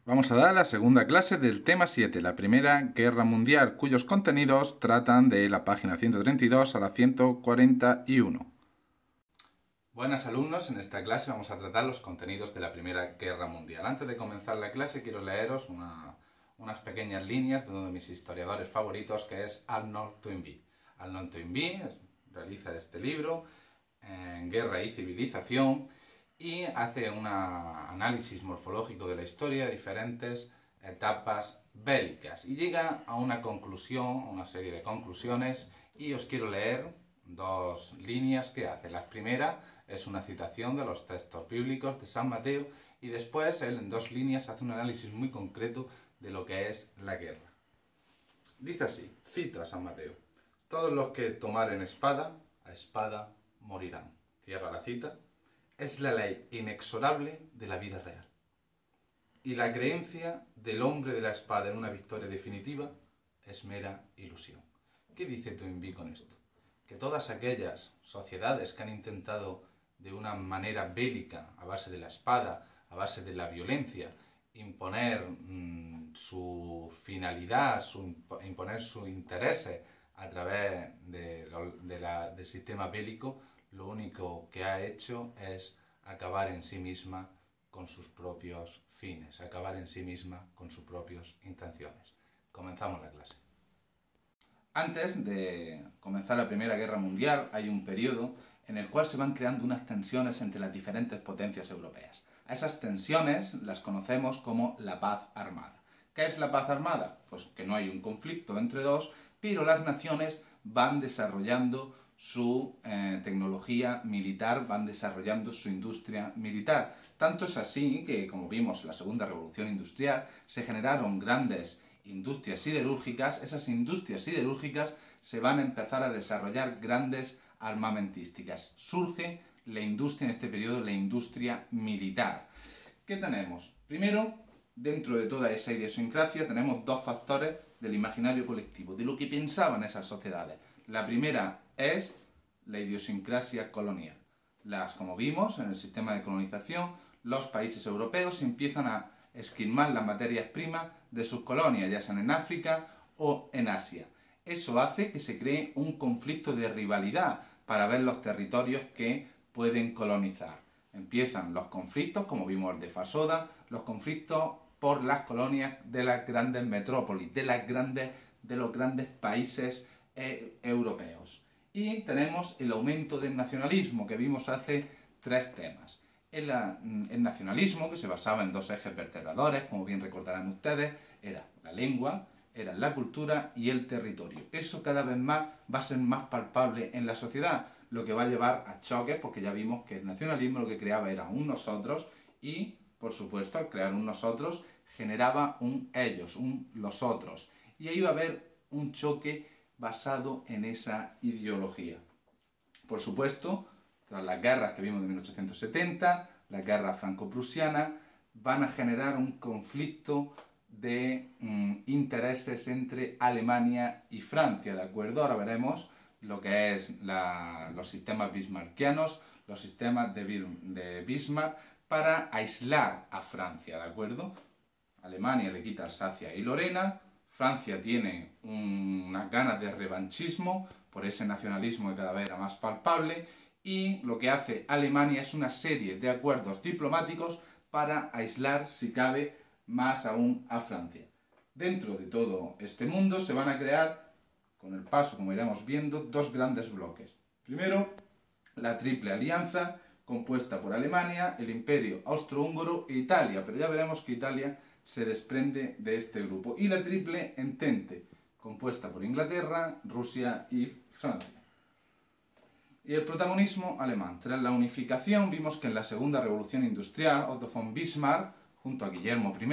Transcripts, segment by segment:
Vamos a dar la segunda clase del tema 7, la Primera Guerra Mundial, cuyos contenidos tratan de la página 132 a la 141. Buenas alumnos, en esta clase vamos a tratar los contenidos de la Primera Guerra Mundial. Antes de comenzar la clase quiero leeros unas pequeñas líneas de uno de mis historiadores favoritos, que es Arnold Toynbee. Arnold Toynbee realiza este libro, Guerra y Civilización, y hace un análisis morfológico de la historia de diferentes etapas bélicas y llega a una conclusión, una serie de conclusiones, y os quiero leer dos líneas que hace. La primera es una citación de los textos bíblicos de San Mateo y después él en dos líneas hace un análisis muy concreto de lo que es la guerra. Dice así, cito a San Mateo: todos los que tomaren espada, a espada morirán. Cierra la cita. Es la ley inexorable de la vida real. Y la creencia del hombre de la espada en una victoria definitiva es mera ilusión. ¿Qué dice Toynbee con esto? Que todas aquellas sociedades que han intentado de una manera bélica, a base de la espada, a base de la violencia, imponer su finalidad, imponer sus intereses a través del sistema bélico, lo único que ha hecho es acabar en sí misma con sus propios fines, acabar en sí misma con sus propias intenciones. Comenzamos la clase. Antes de comenzar la Primera Guerra Mundial hay un periodo en el cual se van creando unas tensiones entre las diferentes potencias europeas. A esas tensiones las conocemos como la paz armada. ¿Qué es la paz armada? Pues que no hay un conflicto entre dos, pero las naciones van desarrollando su tecnología militar, van desarrollando su industria militar. Tanto es así que, como vimos en la Segunda Revolución Industrial, se generaron grandes industrias siderúrgicas. Esas industrias siderúrgicas se van a empezar a desarrollar grandes armamentísticas. Surge la industria en este periodo, la industria militar. ¿Qué tenemos? Primero, dentro de toda esa idiosincrasia tenemos dos factores del imaginario colectivo, de lo que pensaban esas sociedades. La primera es la idiosincrasia colonial. Como vimos en el sistema de colonización, los países europeos empiezan a esquilmar las materias primas de sus colonias, ya sean en África o en Asia. Eso hace que se cree un conflicto de rivalidad para ver los territorios que pueden colonizar. Empiezan los conflictos, como vimos de Fasoda, los conflictos por las colonias de las grandes metrópolis, de los grandes países europeos. Y tenemos el aumento del nacionalismo, que vimos hace tres temas. El nacionalismo, que se basaba en dos ejes vertebradores, como bien recordarán ustedes, era la lengua, era la cultura y el territorio. Eso cada vez más va a ser más palpable en la sociedad, lo que va a llevar a choques, porque ya vimos que el nacionalismo lo que creaba era un nosotros y, por supuesto, al crear un nosotros, generaba un ellos, un los otros. Y ahí va a haber un choque basado en esa ideología. Por supuesto, tras las guerras que vimos de 1870, las guerras franco-prusianas, van a generar un conflicto de intereses entre Alemania y Francia, ¿de acuerdo? Ahora veremos lo que es los sistemas bismarckianos, los sistemas de Bismarck, para aislar a Francia, ¿de acuerdo? Alemania le quita Alsacia y Lorena, Francia tiene unas ganas de revanchismo por ese nacionalismo que cada vez era más palpable, y lo que hace Alemania es una serie de acuerdos diplomáticos para aislar, si cabe, más aún a Francia. Dentro de todo este mundo se van a crear, con el paso, como iremos viendo, dos grandes bloques. Primero, la Triple Alianza, compuesta por Alemania, el Imperio Austrohúngaro e Italia, pero ya veremos que Italia se desprende de este grupo. Y la Triple Entente, compuesta por Inglaterra, Rusia y Francia. Y el protagonismo alemán. Tras la unificación, vimos que en la Segunda Revolución Industrial, Otto von Bismarck, junto a Guillermo I,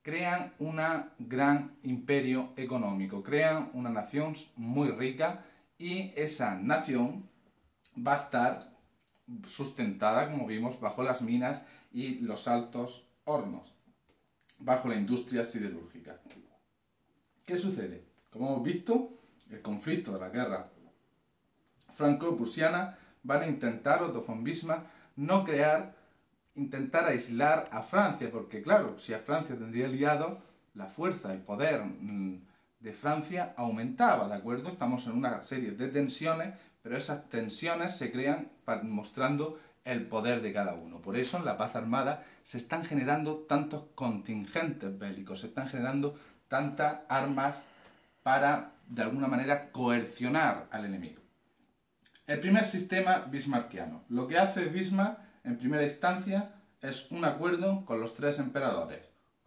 crean un gran imperio económico, crean una nación muy rica, y esa nación va a estar sustentada, como vimos, bajo las minas y los altos hornos, bajo la industria siderúrgica. ¿Qué sucede? Como hemos visto, el conflicto de la guerra franco-prusiana van a intentar Otto von Bismarck no crear intentar aislar a Francia, porque claro, si a Francia tendría aliado, la fuerza, el poder de Francia aumentaba, ¿de acuerdo? Estamos en una serie de tensiones, pero esas tensiones se crean mostrando el poder de cada uno. Por eso en la paz armada se están generando tantos contingentes bélicos, se están generando tantas armas para, de alguna manera, coercionar al enemigo. El primer sistema bismarckiano. Lo que hace Bismarck, en primera instancia, es un acuerdo con los tres emperadores.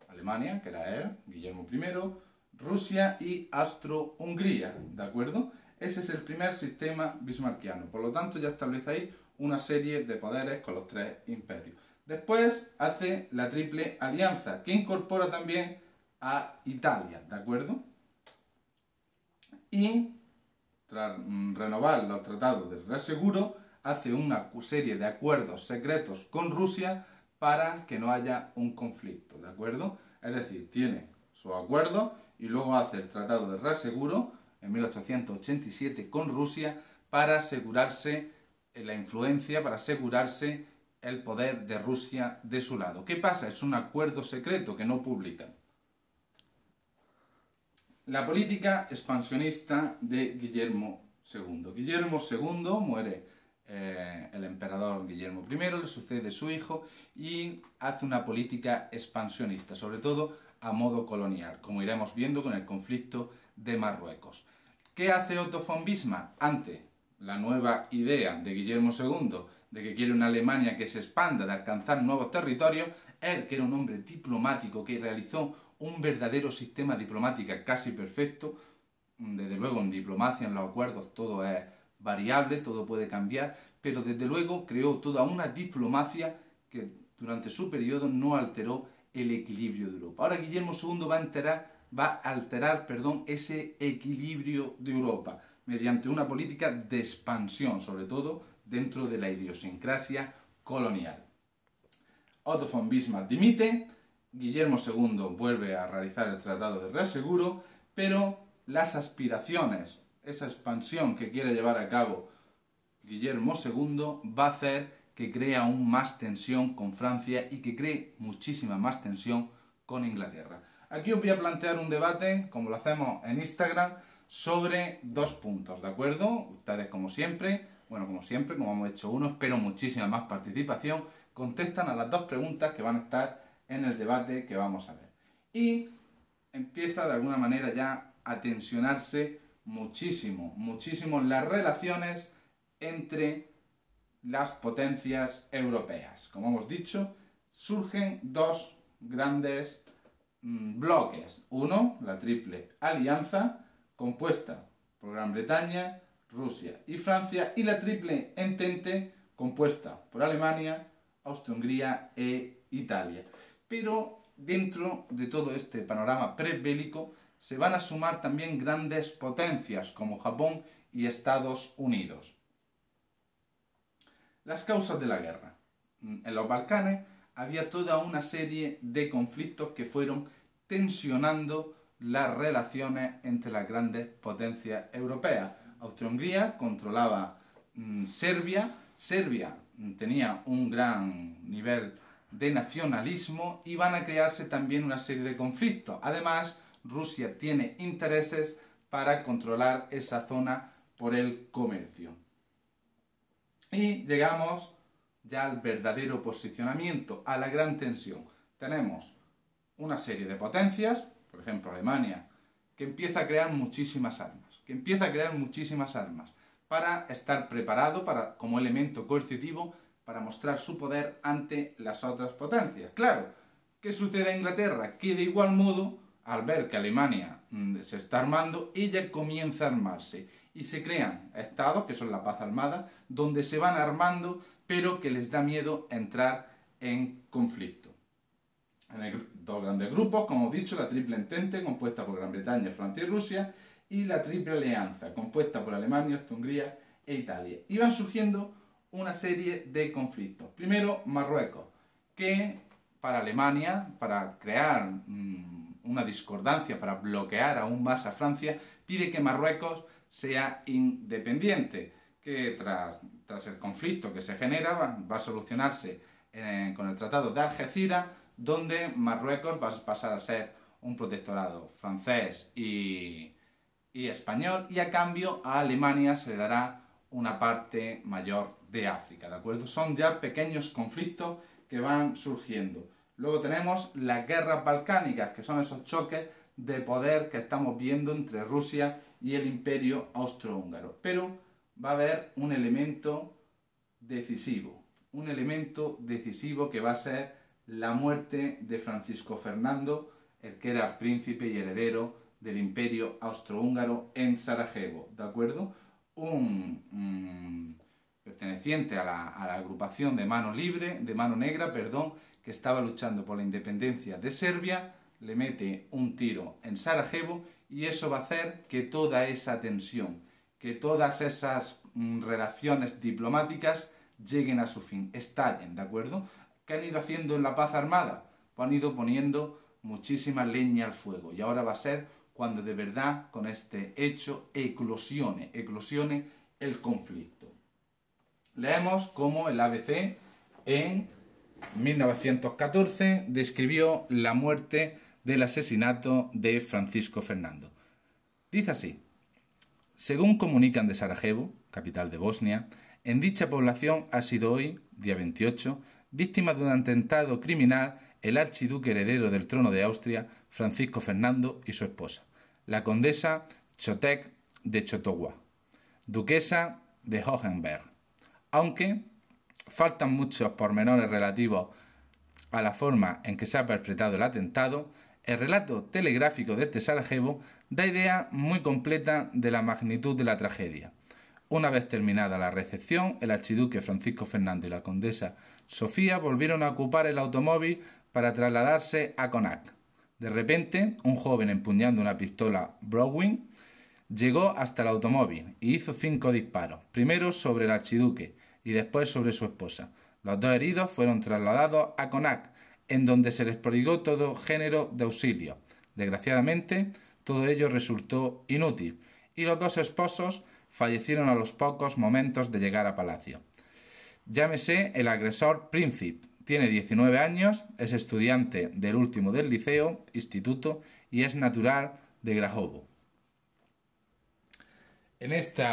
Alemania, que era él, Guillermo I, Rusia y Austro-Hungría, ¿de acuerdo? Ese es el primer sistema bismarckiano. Por lo tanto, ya establece ahí una serie de poderes con los tres imperios. Después hace la Triple Alianza, que incorpora también a Italia, ¿de acuerdo? Y tras renovar los tratados del reseguro, hace una serie de acuerdos secretos con Rusia para que no haya un conflicto, ¿de acuerdo? Es decir, tiene su acuerdo y luego hace el tratado de reseguro en 1887 con Rusia para asegurarse la influencia, para asegurarse el poder de Rusia de su lado. ¿Qué pasa? Es un acuerdo secreto que no publican. La política expansionista de Guillermo II. Guillermo II muere el emperador Guillermo I, le sucede su hijo y hace una política expansionista, sobre todo a modo colonial, como iremos viendo con el conflicto de Marruecos. ¿Qué hace Otto von Bismarck ante la nueva idea de Guillermo II de que quiere una Alemania que se expanda, de alcanzar nuevos territorios? Él, que era un hombre diplomático, que realizó un verdadero sistema diplomático casi perfecto. Desde luego en diplomacia, en los acuerdos, todo es variable, todo puede cambiar, pero desde luego creó toda una diplomacia que durante su periodo no alteró el equilibrio de Europa. Ahora Guillermo II va a alterar ese equilibrio de Europa mediante una política de expansión, sobre todo dentro de la idiosincrasia colonial. Otto von Bismarck dimite, Guillermo II vuelve a realizar el Tratado de Reseguro, pero las aspiraciones, esa expansión que quiere llevar a cabo Guillermo II va a hacer que cree aún más tensión con Francia y que cree muchísima más tensión con Inglaterra. Aquí os voy a plantear un debate, como lo hacemos en Instagram, sobre dos puntos, ¿de acuerdo? Ustedes como siempre, como hemos hecho uno, espero muchísima más participación, contestan a las dos preguntas que van a estar en el debate que vamos a ver. Y empieza de alguna manera ya a tensionarse muchísimo las relaciones entre las potencias europeas. Como hemos dicho, surgen dos grandes bloques. Uno, la Triple Alianza, compuesta por Gran Bretaña, Rusia y Francia, y la Triple Entente, compuesta por Alemania, Austria-Hungría e Italia. Pero dentro de todo este panorama prebélico se van a sumar también grandes potencias como Japón y Estados Unidos. Las causas de la guerra. En los Balcanes había toda una serie de conflictos que fueron tensionando las relaciones entre las grandes potencias europeas. Austria-Hungría controlaba Serbia, Serbia tenía un gran nivel de nacionalismo y van a crearse también una serie de conflictos. Además, Rusia tiene intereses para controlar esa zona por el comercio. Y llegamos ya al verdadero posicionamiento, a la gran tensión. Tenemos una serie de potencias, por ejemplo Alemania, que empieza a crear muchísimas armas, para estar preparado como elemento coercitivo para mostrar su poder ante las otras potencias. Claro, ¿qué sucede a Inglaterra? Que de igual modo, al ver que Alemania se está armando, ella comienza a armarse y se crean estados, que son la paz armada, donde se van armando, pero que les da miedo entrar en conflicto. En dos grandes grupos, como he dicho, la Triple Entente, compuesta por Gran Bretaña, Francia y Rusia, y la Triple Alianza, compuesta por Alemania, Austria-Hungría e Italia. Y van surgiendo una serie de conflictos. Primero, Marruecos, que para Alemania, para crear una discordancia, para bloquear aún más a Francia, pide que Marruecos sea independiente, que tras el conflicto que se genera va a solucionarse con el Tratado de Algeciras, donde Marruecos va a pasar a ser un protectorado francés y español, y a cambio a Alemania se le dará una parte mayor de África, ¿de acuerdo? Son ya pequeños conflictos que van surgiendo. Luego tenemos las guerras balcánicas, que son esos choques de poder que estamos viendo entre Rusia y el Imperio Austrohúngaro. Pero va a haber un elemento decisivo que va a ser la muerte de Francisco Fernando, el que era príncipe y heredero del Imperio Austrohúngaro en Sarajevo, ¿de acuerdo? Perteneciente a la agrupación de Mano Negra, que estaba luchando por la independencia de Serbia, le mete un tiro en Sarajevo, y eso va a hacer que toda esa tensión, que todas esas relaciones diplomáticas lleguen a su fin, estallen, ¿de acuerdo? ¿Qué han ido haciendo en la paz armada? Pues han ido poniendo muchísima leña al fuego, y ahora va a ser cuando de verdad con este hecho eclosione el conflicto. Leemos cómo el ABC en 1914 describió la muerte del asesinato de Francisco Fernando. Dice así: según comunican de Sarajevo, capital de Bosnia, en dicha población ha sido hoy, día 28, víctima de un atentado criminal el archiduque heredero del trono de Austria, Francisco Fernando, y su esposa, la condesa Chotek de Chotogua, duquesa de Hohenberg. Aunque faltan muchos pormenores relativos a la forma en que se ha perpetrado el atentado, el relato telegráfico desde Sarajevo da idea muy completa de la magnitud de la tragedia. Una vez terminada la recepción, el archiduque Francisco Fernando y la condesa Sofía volvieron a ocupar el automóvil para trasladarse a Konak. De repente, un joven empuñando una pistola Browning llegó hasta el automóvil y hizo 5 disparos, primero sobre el archiduque y después sobre su esposa. Los 2 heridos fueron trasladados a Konak, en donde se les prodigó todo género de auxilio. Desgraciadamente, todo ello resultó inútil, y los 2 esposos fallecieron a los pocos momentos de llegar a palacio. Llámese el agresor Príncipe. Tiene 19 años, es estudiante del último del liceo, instituto, y es natural de Grahovo. En este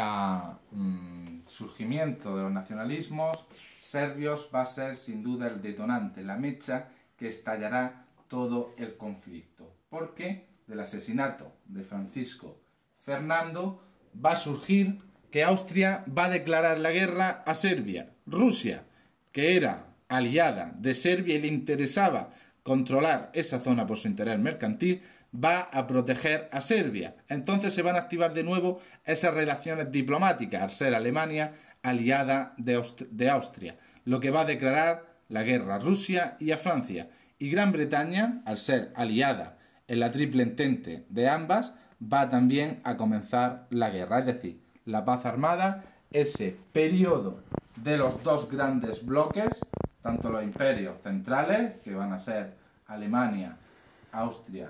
surgimiento de los nacionalismos serbios va a ser sin duda el detonante, la mecha que estallará todo el conflicto, porque del asesinato de Francisco Fernando va a surgir que Austria va a declarar la guerra a Serbia. Rusia, que era aliada de Serbia y le interesaba controlar esa zona por su interés mercantil, va a proteger a Serbia. Entonces se van a activar de nuevo esas relaciones diplomáticas, al ser Alemania aliada de Austria, lo que va a declarar la guerra a Rusia y a Francia. Y Gran Bretaña, al ser aliada en la triple entente de ambas, va también a comenzar la guerra, es decir, la paz armada, ese periodo de los 2 grandes bloques, tanto los imperios centrales, que van a ser Alemania, Austria,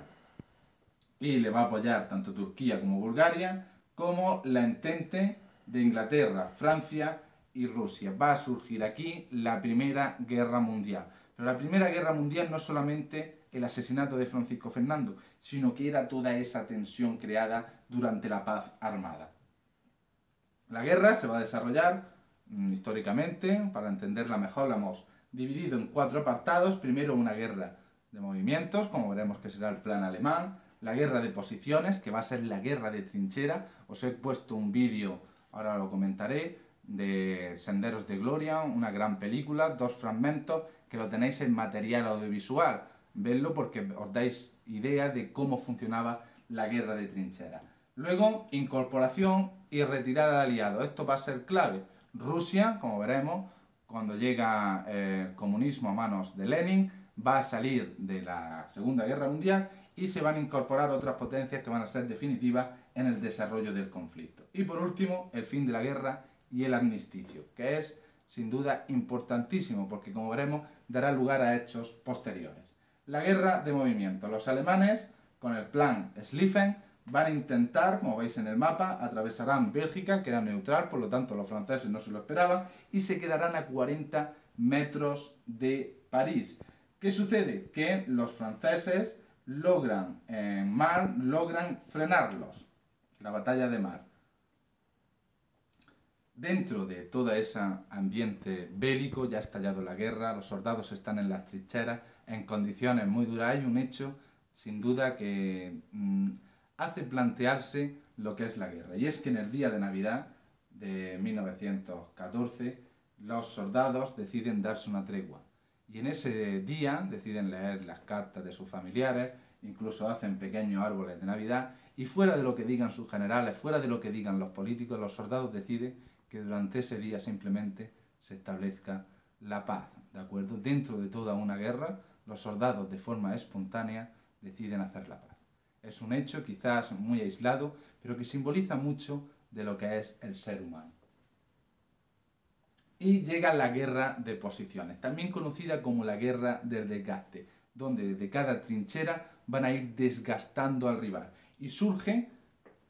y le va a apoyar tanto Turquía como Bulgaria, como la entente de Inglaterra, Francia y Rusia. Va a surgir aquí la Primera Guerra Mundial. Pero la Primera Guerra Mundial no es solamente el asesinato de Francisco Fernando, sino que era toda esa tensión creada durante la paz armada. La guerra se va a desarrollar históricamente, para entenderla mejor la hemos dividido en 4 apartados. Primero, una guerra de movimientos, como veremos que será el plan alemán. La guerra de posiciones, que va a ser la guerra de trinchera. Os he puesto un vídeo, ahora lo comentaré, de Senderos de Gloria, una gran película, 2 fragmentos, que lo tenéis en material audiovisual. Vedlo porque os dais idea de cómo funcionaba la guerra de trinchera. Luego, incorporación y retirada de aliados. Esto va a ser clave. Rusia, como veremos, cuando llega el comunismo a manos de Lenin, va a salir de la Segunda Guerra Mundial y se van a incorporar otras potencias que van a ser definitivas en el desarrollo del conflicto. Y por último, el fin de la guerra y el armisticio, que es sin duda importantísimo porque, como veremos, dará lugar a hechos posteriores. La guerra de movimiento. Los alemanes, con el plan Schlieffen, van a intentar, como veis en el mapa, atravesarán Bélgica, que era neutral, por lo tanto los franceses no se lo esperaban, y se quedarán a 40 metros de París. ¿Qué sucede? Que los franceses logran frenarlos, la batalla de Mar. Dentro de todo ese ambiente bélico ya ha estallado la guerra, los soldados están en las trincheras en condiciones muy duras. Hay un hecho, sin duda, que hace plantearse lo que es la guerra. Y es que en el día de Navidad de 1914 los soldados deciden darse una tregua. Y en ese día deciden leer las cartas de sus familiares, incluso hacen pequeños árboles de Navidad, y fuera de lo que digan sus generales, fuera de lo que digan los políticos, los soldados deciden que durante ese día simplemente se establezca la paz, ¿de acuerdo? Dentro de toda una guerra, los soldados de forma espontánea deciden hacer la paz. Es un hecho quizás muy aislado, pero que simboliza mucho de lo que es el ser humano. Y llega la guerra de posiciones, también conocida como la guerra del desgaste, donde desde cada trinchera van a ir desgastando al rival. Y surge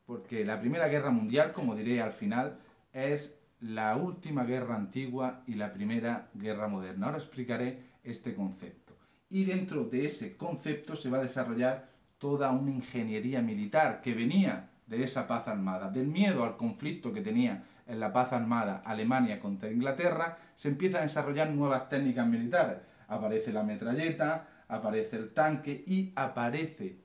porque la Primera Guerra Mundial, como diré al final, es la última guerra antigua y la primera guerra moderna. Ahora explicaré este concepto. Y dentro de ese concepto se va a desarrollar toda una ingeniería militar que venía de esa paz armada, del miedo al conflicto que tenía en la paz armada Alemania contra Inglaterra. Se empiezan a desarrollar nuevas técnicas militares. Aparece la metralleta, aparece el tanque y aparece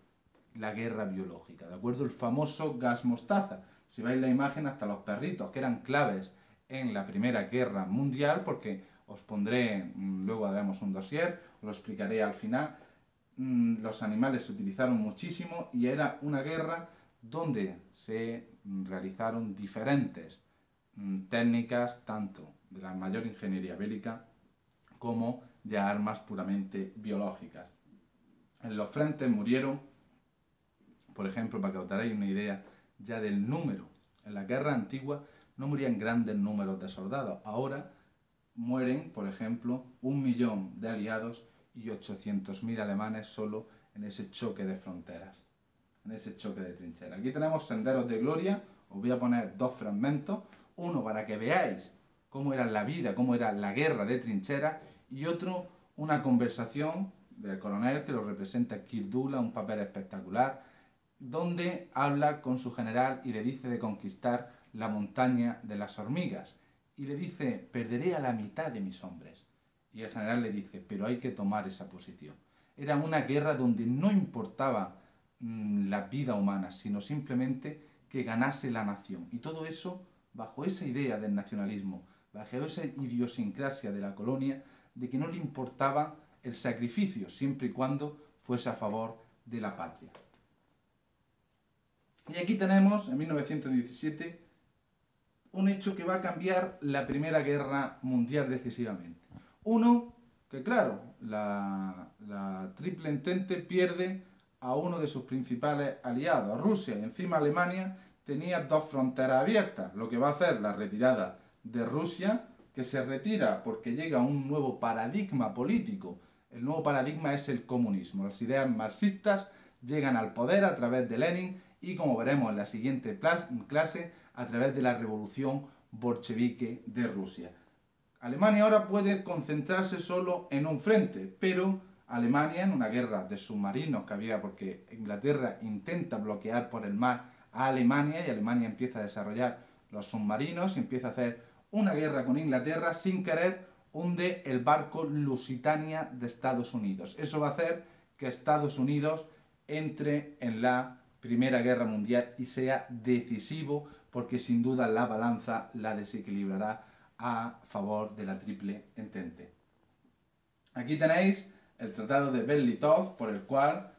la guerra biológica, ¿de acuerdo? El famoso gas mostaza. Si veis la imagen, hasta los perritos, que eran claves en la Primera Guerra Mundial, porque os pondré, luego haremos un dossier, os lo explicaré al final. Los animales se utilizaron muchísimo y era una guerra donde se realizaron diferentes técnicas, tanto de la mayor ingeniería bélica como de armas puramente biológicas. En los frentes murieron, por ejemplo, para que os daréis una idea ya del número, en la guerra antigua no morían grandes números de soldados, ahora mueren, por ejemplo, 1 millón de aliados y 800.000 alemanes solo en ese choque de fronteras, en ese choque de trincheras. Aquí tenemos Senderos de Gloria, os voy a poner dos fragmentos, uno para que veáis cómo era la vida, cómo era la guerra de trincheras, y otro, una conversación del coronel que lo representa Kirk Douglas, un papel espectacular, donde habla con su general y le dice de conquistar la montaña de las hormigas. Y le dice, perderé a la mitad de mis hombres. Y el general le dice, pero hay que tomar esa posición. Era una guerra donde no importaba la vida humana, sino simplemente que ganase la nación. Y todo eso bajo esa idea del nacionalismo, bajo esa idiosincrasia de la colonia, de que no le importaba el sacrificio, siempre y cuando fuese a favor de la patria. Y aquí tenemos, en 1917, un hecho que va a cambiar la Primera Guerra Mundial decisivamente. Uno, que claro, la Triple Entente pierde a uno de sus principales aliados, a Rusia, y encima Alemania tenía dos fronteras abiertas, lo que va a hacer la retirada de Rusia, que se retira porque llega un nuevo paradigma político. El nuevo paradigma es el comunismo. Las ideas marxistas llegan al poder a través de Lenin y, como veremos en la siguiente clase, a través de la revolución bolchevique de Rusia. Alemania ahora puede concentrarse solo en un frente, pero Alemania, en una guerra de submarinos que había, porque Inglaterra intenta bloquear por el mar a Alemania y Alemania empieza a desarrollar los submarinos y empieza a hacer una guerra con Inglaterra, sin querer hunde el barco Lusitania de Estados Unidos. Eso va a hacer que Estados Unidos entre en la Primera Guerra Mundial y sea decisivo, porque sin duda la balanza la desequilibrará a favor de la Triple Entente. Aquí tenéis el Tratado de Brest-Litov, por el cual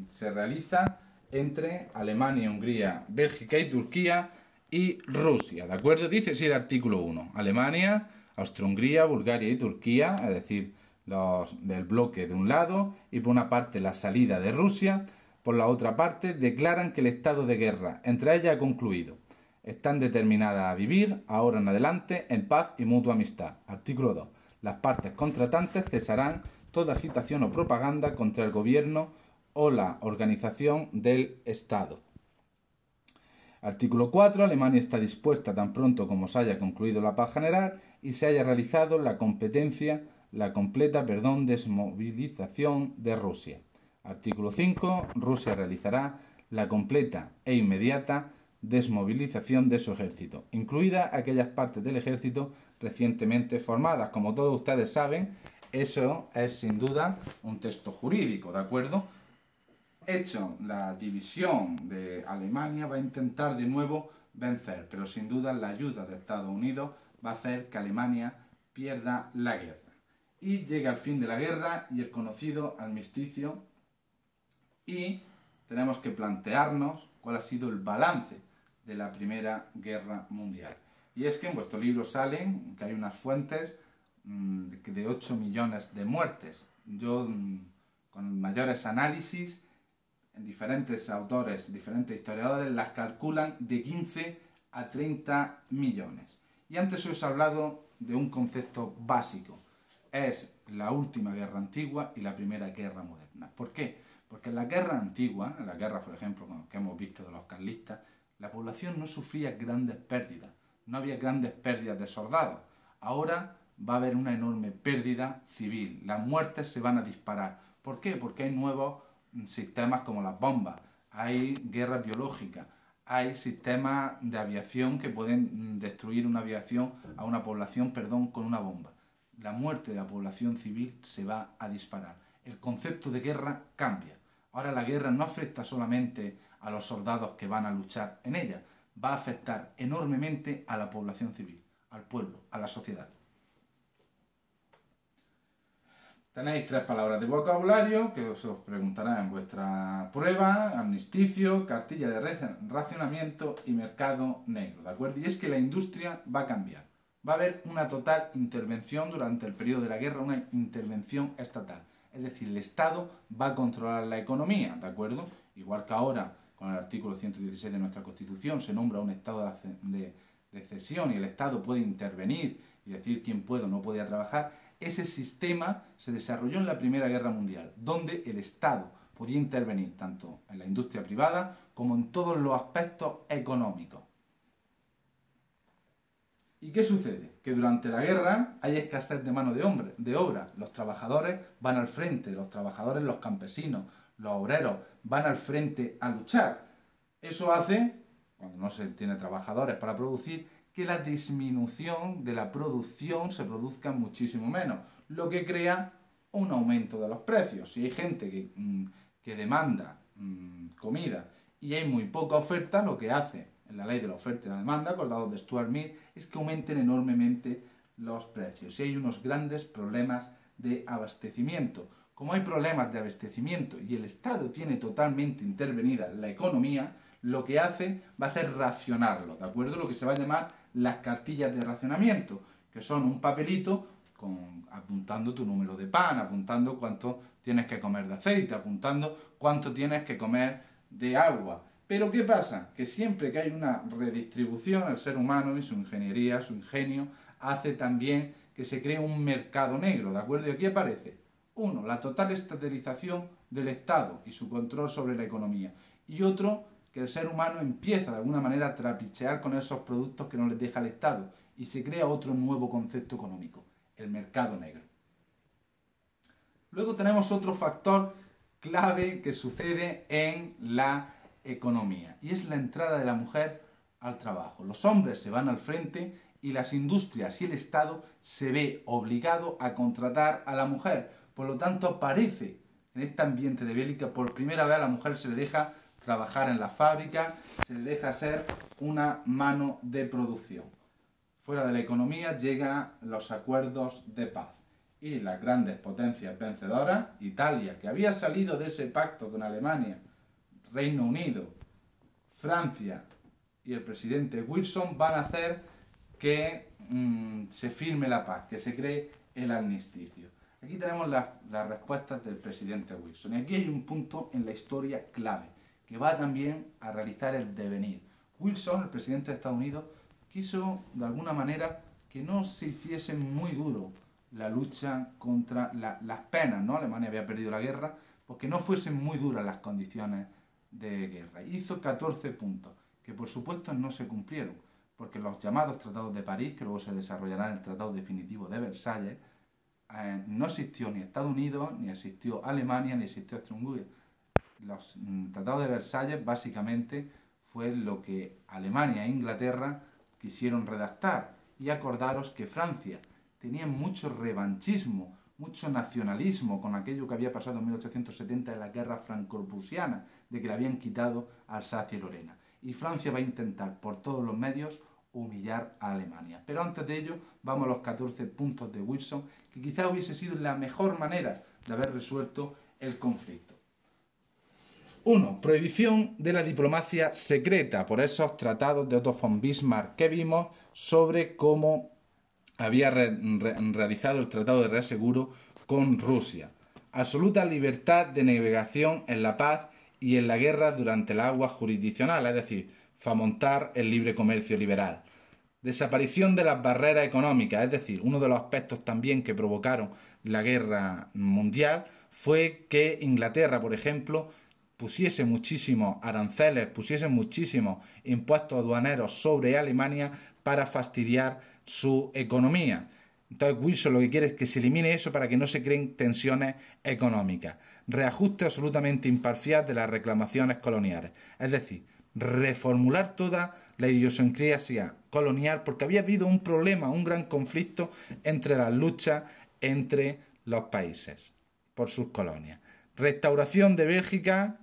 se realiza entre Alemania, Hungría, Bélgica y Turquía y Rusia, ¿de acuerdo? Dice así el artículo 1. Alemania, Austria-Hungría, Bulgaria y Turquía, es decir, los del bloque de un lado, y por una parte la salida de Rusia, por la otra parte declaran que el estado de guerra entre ellas ha concluido. Están determinadas a vivir, ahora en adelante, en paz y mutua amistad. Artículo 2. Las partes contratantes cesarán toda agitación o propaganda contra el gobierno o la organización del Estado. Artículo 4. Alemania está dispuesta tan pronto como se haya concluido la paz general y se haya realizado la completa desmovilización de Rusia. Artículo 5. Rusia realizará la completa e inmediata desmovilización de su ejército, incluidas aquellas partes del ejército recientemente formadas. Como todos ustedes saben, eso es sin duda un texto jurídico, ¿de acuerdo? Hecho la división de Alemania, va a intentar de nuevo vencer, pero sin duda la ayuda de Estados Unidos va a hacer que Alemania pierda la guerra. Y llega el fin de la guerra y el conocido armisticio, y tenemos que plantearnos cuál ha sido el balance de la Primera Guerra Mundial. Y es que en vuestro libro salen que hay unas fuentes de 8 millones de muertes. Yo, con mayores análisis, diferentes autores, diferentes historiadores las calculan de 15 a 30 millones. Y antes os he hablado de un concepto básico. Es la última guerra antigua y la primera guerra moderna. ¿Por qué? Porque en la guerra antigua, en la guerra, por ejemplo, que hemos visto de los carlistas, la población no sufría grandes pérdidas. No había grandes pérdidas de soldados. Ahora va a haber una enorme pérdida civil. Las muertes se van a disparar. ¿Por qué? Porque hay nuevos sistemas como las bombas, hay guerras biológicas, hay sistemas de aviación que pueden destruir una población con una bomba. La muerte de la población civil se va a disparar. El concepto de guerra cambia. Ahora la guerra no afecta solamente a los soldados que van a luchar en ella, va a afectar enormemente a la población civil, al pueblo, a la sociedad. Tenéis 3 palabras de vocabulario que os preguntarán en vuestra prueba: armisticio, cartilla de racionamiento y mercado negro, ¿de acuerdo? Y es que la industria va a cambiar. Va a haber una total intervención durante el periodo de la guerra, una intervención estatal. Es decir, el Estado va a controlar la economía, ¿de acuerdo? Igual que ahora, con el artículo 116 de nuestra Constitución, se nombra un estado de excepción y el Estado puede intervenir y decir quién puede o no puede trabajar. Ese sistema se desarrolló en la Primera Guerra Mundial, donde el Estado podía intervenir tanto en la industria privada como en todos los aspectos económicos. ¿Y qué sucede? Que durante la guerra hay escasez de mano de obra. Los trabajadores van al frente, los trabajadores, los campesinos, los obreros van al frente a luchar. Eso hace, cuando no se tiene trabajadores para producir, que la disminución de la producción se produzca muchísimo menos, lo que crea un aumento de los precios. Si hay gente que demanda comida y hay muy poca oferta, lo que hace en la ley de la oferta y la demanda, acordado de Stuart Mill, es que aumenten enormemente los precios. Y hay unos grandes problemas de abastecimiento. Como hay problemas de abastecimiento y el Estado tiene totalmente intervenida la economía, lo que hace va a ser racionarlo, ¿de acuerdo? Lo que se va a llamar las cartillas de racionamiento, que son un papelito apuntando tu número de pan, apuntando cuánto tienes que comer de aceite, apuntando cuánto tienes que comer de agua. Pero ¿qué pasa? Que siempre que hay una redistribución, el ser humano y su ingeniería, su ingenio, hace también que se cree un mercado negro, ¿de acuerdo? Y aquí aparece, 1, la total estatalización del Estado y su control sobre la economía. Y otro, que el ser humano empieza de alguna manera a trapichear con esos productos que no les deja el Estado y se crea otro nuevo concepto económico, el mercado negro. Luego tenemos otro factor clave que sucede en la economía y es la entrada de la mujer al trabajo. Los hombres se van al frente y las industrias y el Estado se ve obligado a contratar a la mujer. Por lo tanto, parece en este ambiente de bélica por primera vez a la mujer se le deja trabajar en la fábrica, se le deja ser una mano de producción. Fuera de la economía llegan los acuerdos de paz y las grandes potencias vencedoras, Italia, que había salido de ese pacto con Alemania, Reino Unido, Francia y el presidente Wilson, van a hacer que se firme la paz, que se cree el armisticio. Aquí tenemos las respuestas del presidente Wilson. Y aquí hay un punto en la historia clave, que va también a realizar el devenir. Wilson, el presidente de Estados Unidos, quiso de alguna manera que no se hiciese muy duro la lucha contra las penas, ¿no? Alemania había perdido la guerra, porque no fuesen muy duras las condiciones de guerra. Hizo 14 puntos. que por supuesto no se cumplieron, porque los llamados tratados de París, que luego se desarrollarán en el Tratado Definitivo de Versalles, no existió ni Estados Unidos, ni existió Alemania, ni existió Austria-Hungría. Los tratados de Versalles básicamente fue lo que Alemania e Inglaterra quisieron redactar, y acordaros que Francia tenía mucho revanchismo, mucho nacionalismo con aquello que había pasado en 1870 en la guerra franco-prusiana, de que le habían quitado Alsacia y Lorena. Y Francia va a intentar por todos los medios humillar a Alemania. Pero antes de ello, vamos a los 14 puntos de Wilson, que quizá hubiese sido la mejor manera de haber resuelto el conflicto. 1. Prohibición de la diplomacia secreta por esos tratados de Otto von Bismarck que vimos sobre cómo había realizado el Tratado de Reaseguro con Rusia. Absoluta libertad de navegación en la paz y en la guerra durante el agua jurisdiccional, es decir, fomentar el libre comercio liberal. Desaparición de las barreras económicas, es decir, uno de los aspectos también que provocaron la guerra mundial fue que Inglaterra, por ejemplo, pusiese muchísimos aranceles, pusiese muchísimos impuestos aduaneros sobre Alemania para fastidiar su economía. Entonces Wilson lo que quiere es que se elimine eso para que no se creen tensiones económicas. Reajuste absolutamente imparcial de las reclamaciones coloniales. Es decir, reformular toda la idiosincrasia colonial, porque había habido un problema, un gran conflicto entre las luchas entre los países por sus colonias. Restauración de Bélgica,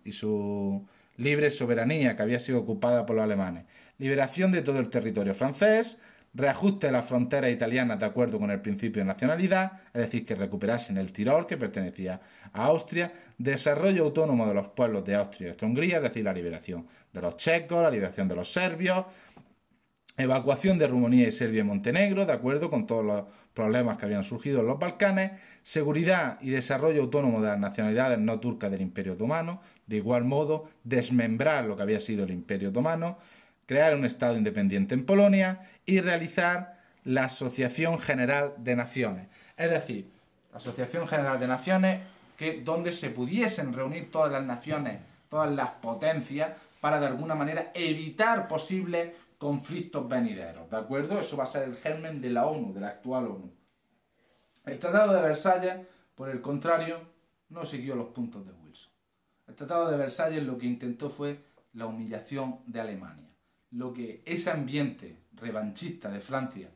y su libre soberanía que había sido ocupada por los alemanes. Liberación de todo el territorio francés. Reajuste de las fronteras italianas de acuerdo con el principio de nacionalidad, es decir, que recuperasen el Tirol, que pertenecía a Austria. Desarrollo autónomo de los pueblos de Austria y Austria-Hungría, es decir, la liberación de los checos, la liberación de los serbios. Evacuación de Rumanía y Serbia y Montenegro, de acuerdo con todos los problemas que habían surgido en los Balcanes. Seguridad y desarrollo autónomo de las nacionalidades no turcas del Imperio Otomano. De igual modo, desmembrar lo que había sido el Imperio Otomano. Crear un Estado independiente en Polonia y realizar la Asociación General de Naciones. Es decir, la Asociación General de Naciones donde se pudiesen reunir todas las naciones, todas las potencias, para de alguna manera evitar posibles conflictos venideros, ¿de acuerdo? Eso va a ser el germen de la ONU, de la actual ONU. El Tratado de Versalles, por el contrario, no siguió los puntos de Wilson. El Tratado de Versalles lo que intentó fue la humillación de Alemania. Lo que ese ambiente revanchista de Francia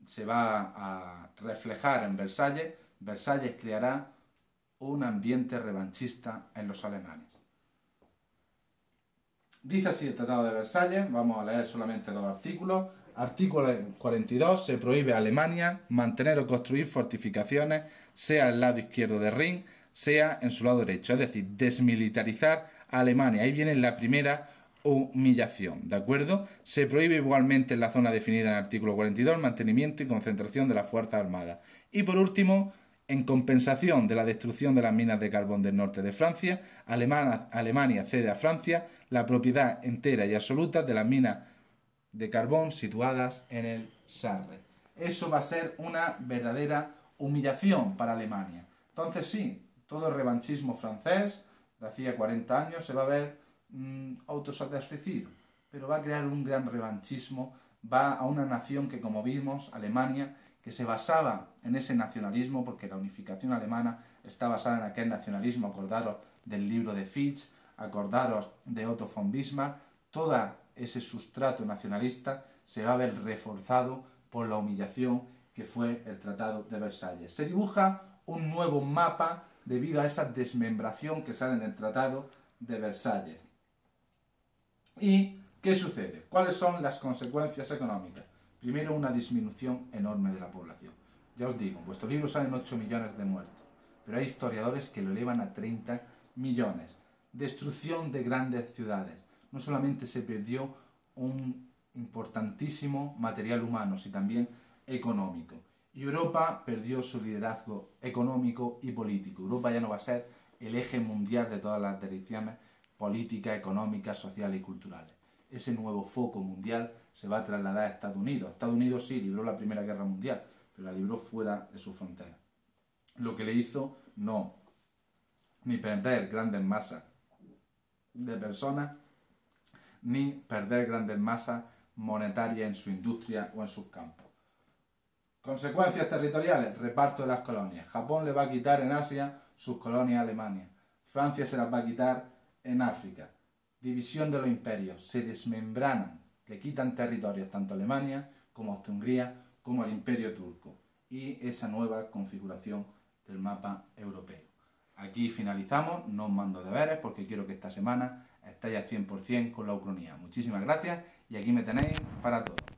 se va a reflejar en Versalles, Versalles creará un ambiente revanchista en los alemanes. Dice así el Tratado de Versalles, vamos a leer solamente dos artículos. Artículo 42, se prohíbe a Alemania mantener o construir fortificaciones, sea al lado izquierdo del Rin, sea en su lado derecho, es decir, desmilitarizar a Alemania. Ahí viene la primera humillación, ¿de acuerdo? Se prohíbe igualmente en la zona definida en el artículo 42 el mantenimiento y concentración de las Fuerzas Armadas. Y por último, en compensación de la destrucción de las minas de carbón del norte de Francia, Alemania cede a Francia la propiedad entera y absoluta de las minas de carbón situadas en el Sarre. Eso va a ser una verdadera humillación para Alemania. Entonces sí, todo el revanchismo francés de hacía 40 años se va a ver autosatisfecho, pero va a crear un gran revanchismo, va a una nación que, como vimos, Alemania, que se basaba en ese nacionalismo, porque la unificación alemana está basada en aquel nacionalismo, acordaros del libro de Fichte, acordaros de Otto von Bismarck, todo ese sustrato nacionalista se va a ver reforzado por la humillación que fue el Tratado de Versalles. Se dibuja un nuevo mapa debido a esa desmembración que sale en el Tratado de Versalles. ¿Y qué sucede? ¿Cuáles son las consecuencias económicas? Primero, una disminución enorme de la población. Ya os digo, en vuestro libro salen 8 millones de muertos, pero hay historiadores que lo elevan a 30 millones. Destrucción de grandes ciudades. No solamente se perdió un importantísimo material humano, sino también económico. Y Europa perdió su liderazgo económico y político. Europa ya no va a ser el eje mundial de todas las direcciones políticas, económicas, sociales y culturales. Ese nuevo foco mundial se va a trasladar a Estados Unidos. Estados Unidos sí libró la Primera Guerra Mundial, pero la libró fuera de su frontera. Lo que le hizo no ni perder grandes masas de personas, ni perder grandes masas monetarias en su industria o en sus campos. Consecuencias territoriales, reparto de las colonias. Japón le va a quitar en Asia sus colonias a Alemania. Francia se las va a quitar en África. División de los imperios, se desmembranan, le quitan territorios tanto a Alemania como a Austria-Hungría como al imperio turco. Y esa nueva configuración del mapa europeo. Aquí finalizamos, no os mando deberes porque quiero que esta semana estéis al 100% con la Ucronía. Muchísimas gracias y aquí me tenéis para todo.